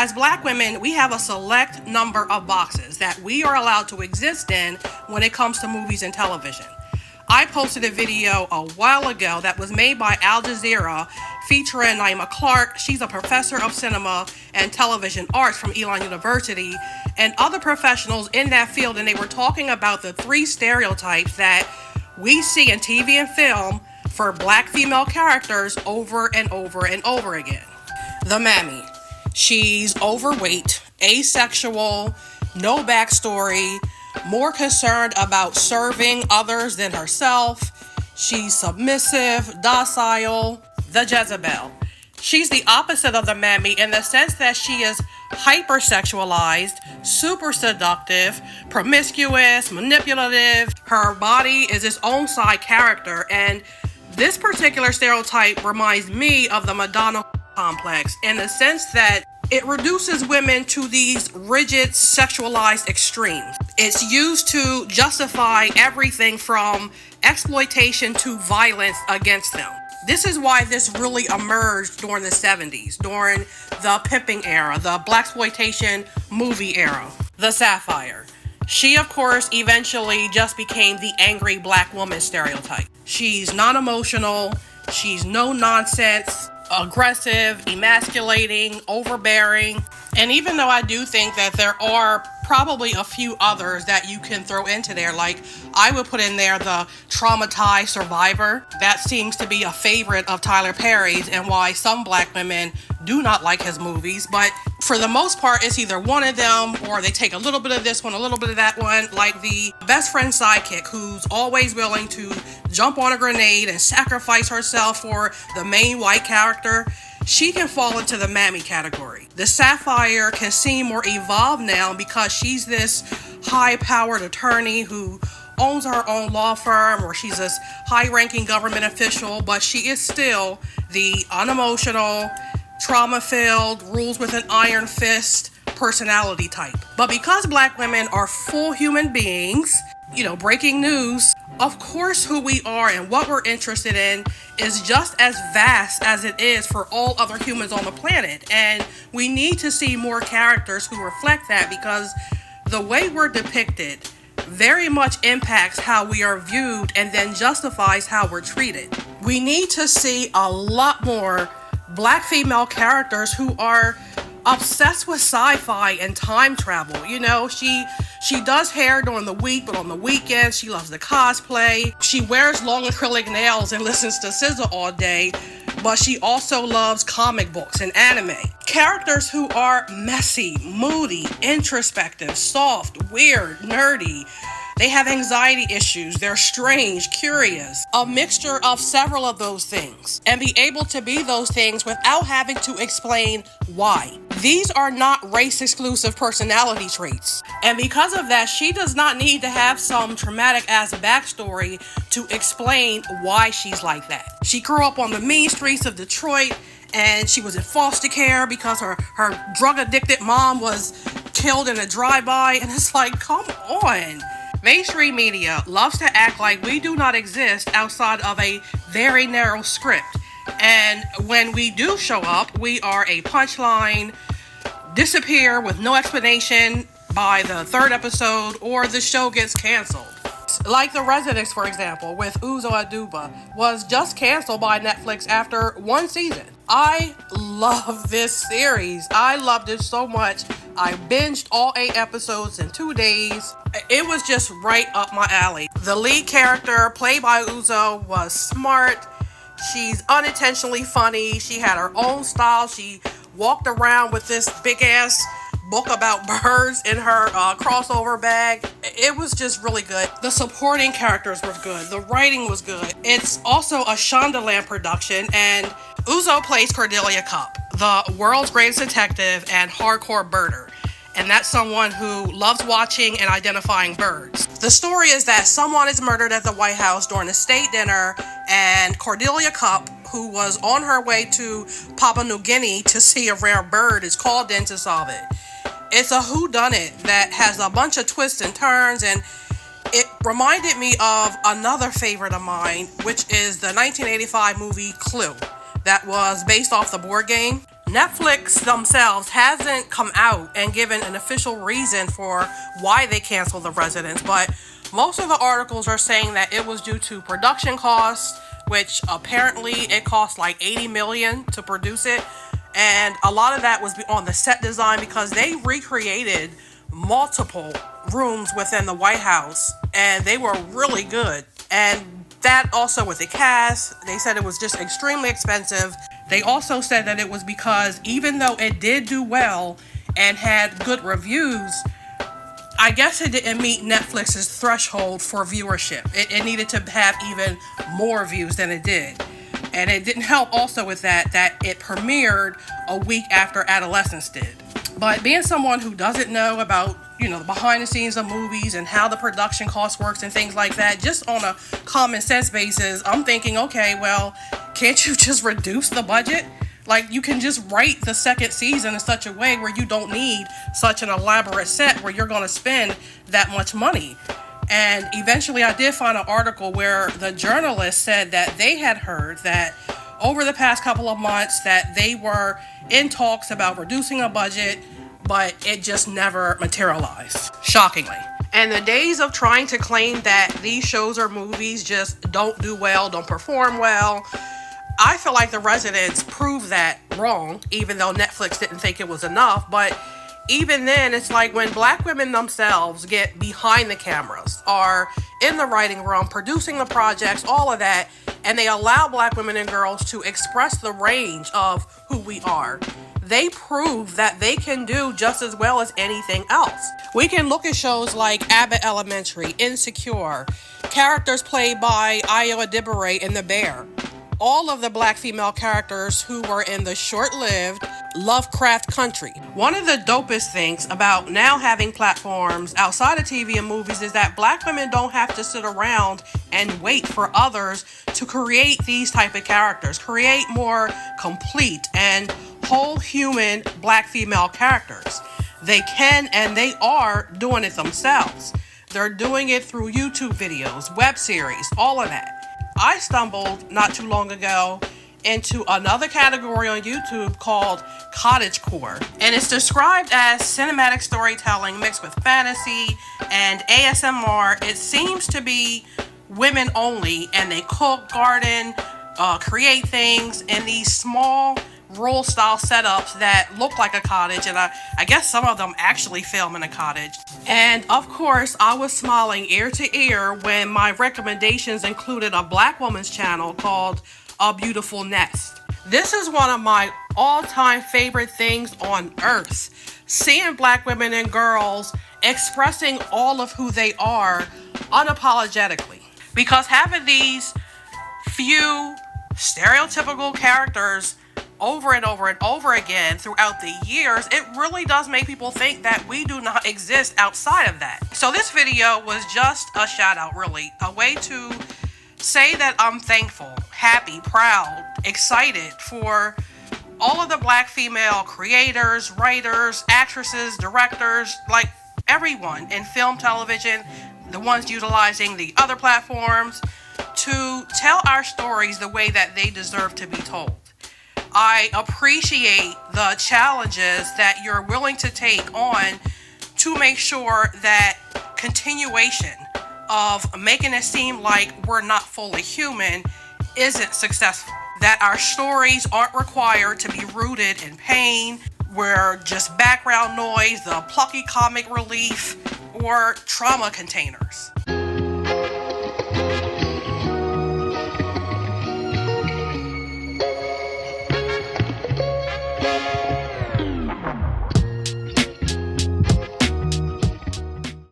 As Black women, we have a select number of boxes that we are allowed to exist in when it comes to movies and television. I posted a video a while ago that was made by Al Jazeera featuring Naima Clark. She's a professor of cinema and television arts from Elon University, and other professionals in that field, and they were talking about the 3 stereotypes that we see in TV and film for Black female characters over and over and over again. The mammy. She's overweight, asexual, no backstory, more concerned about serving others than herself. She's submissive, docile. The Jezebel. She's the opposite of the mammy in the sense that she is hypersexualized, super seductive, promiscuous, manipulative. Her body is its own side character, and this particular stereotype reminds me of the Madonna complex in the sense that it reduces women to these rigid, sexualized extremes. It's used to justify everything from exploitation to violence against them. This is why this really emerged during the 70s, during the pimping era, the blaxploitation movie era. The Sapphire. She, of course, eventually just became the angry Black woman stereotype. She's non-emotional, she's no-nonsense, aggressive, emasculating, overbearing. And even though I do think that there are probably a few others that you can throw into there, like I would put in there the traumatized survivor. That seems to be a favorite of Tyler Perry's and why some Black women do not like his movies. But for the most part, it's either one of them or they take a little bit of this one, a little bit of that one, like the best friend sidekick who's always willing to jump on a grenade and sacrifice herself for the main white character. She can fall into the mammy category. The Sapphire can seem more evolved now because she's this high-powered attorney who owns her own law firm, or she's this high-ranking government official, but she is still the unemotional, trauma-filled, rules with an iron fist personality type. But because Black women are full human beings, breaking news, of course who we are and what we're interested in is just as vast as it is for all other humans on the planet. And we need to see more characters who reflect that, because the way we're depicted very much impacts how we are viewed and then justifies how we're treated. We need to see a lot more Black female characters who are obsessed with sci-fi and time travel. She does hair during the week, but on the weekends she loves to cosplay. She wears long acrylic nails and listens to SZA all day, but she also loves comic books and anime. Characters who are messy, moody, introspective, soft, weird, nerdy. They have anxiety issues, they're strange, curious, a mixture of several of those things, and be able to be those things without having to explain why. These are not race-exclusive personality traits, and because of that, she does not need to have some traumatic-ass backstory to explain why she's like that. She grew up on the mean streets of Detroit, and she was in foster care because her drug-addicted mom was killed in a drive-by, and it's like, come on. Mainstream media loves to act like we do not exist outside of a very narrow script. And when we do show up, we are a punchline, disappear with no explanation by the 3rd episode, or the show gets canceled. Like The Residents, for example, with Uzo Aduba, was just canceled by Netflix after 1 season. I love this series. I loved it so much. I binged all 8 episodes in 2 days. It was just right up my alley. The lead character, played by Uzo, was smart. She's unintentionally funny. She had her own style. She walked around with this big-ass book about birds in her crossover bag. It was just really good. The supporting characters were good. The writing was good. It's also a Shondaland production, and Uzo plays Cordelia Cup, the world's greatest detective and hardcore birder. And that's someone who loves watching and identifying birds. The story is that someone is murdered at the White House during a state dinner, and Cordelia Cup, who was on her way to Papua New Guinea to see a rare bird, is called in to solve it. It's a whodunit that has a bunch of twists and turns, and it reminded me of another favorite of mine, which is the 1985 movie Clue, that was based off the board game. Netflix themselves hasn't come out and given an official reason for why they canceled The Residence, but most of the articles are saying that it was due to production costs, which apparently it cost like $80 million to produce it. And a lot of that was on the set design because they recreated multiple rooms within the White House and they were really good. And that also with the cast, they said it was just extremely expensive. They also said that it was because even though it did do well and had good reviews, I guess it didn't meet Netflix's threshold for viewership. It needed to have even more views than it did. And it didn't help also with that it premiered a week after Adolescence did. But being someone who doesn't know about, the behind the scenes of movies and how the production cost works and things like that, just on a common sense basis, I'm thinking, okay, well, can't you just reduce the budget? Like, you can just write the second season in such a way where you don't need such an elaborate set where you're going to spend that much money. And eventually I did find an article where the journalist said that they had heard that over the past couple of months that they were in talks about reducing a budget, but it just never materialized, shockingly. And the days of trying to claim that these shows or movies just don't do well, don't perform well, I feel like The Residence proved that wrong, even though Netflix didn't think it was enough. But even then, it's like when Black women themselves get behind the cameras, are in the writing room, producing the projects, all of that, and they allow Black women and girls to express the range of who we are, they prove that they can do just as well as anything else. We can look at shows like Abbott Elementary, Insecure, characters played by Ayo Edebiri in The Bear, all of the Black female characters who were in the short-lived Lovecraft Country. One of the dopest things about now having platforms outside of TV and movies is that Black women don't have to sit around and wait for others to create these type of characters, create more complete and whole human Black female characters. They can and they are doing it themselves. They're doing it through YouTube videos, web series, all of that. I stumbled not too long ago into another category on YouTube called cottagecore, and it's described as cinematic storytelling mixed with fantasy and ASMR. It seems to be women only, and they cook, garden, create things in these small rural style setups that look like a cottage, and I guess some of them actually film in a cottage. And of course, I was smiling ear to ear when my recommendations included a Black woman's channel called A Beautiful Nest. This is one of my all-time favorite things on earth, seeing Black women and girls expressing all of who they are unapologetically. Because having these few stereotypical characters over and over and over again throughout the years, it really does make people think that we do not exist outside of that. So this video was just a shout out, really, a way to say that I'm thankful, happy, proud, excited for all of the Black female creators, writers, actresses, directors, like everyone in film, television, the ones utilizing the other platforms, to tell our stories the way that they deserve to be told. I appreciate the challenges that you're willing to take on to make sure that continuation of making it seem like we're not fully human isn't successful. That our stories aren't required to be rooted in pain, we're just background noise, the plucky comic relief, or trauma containers.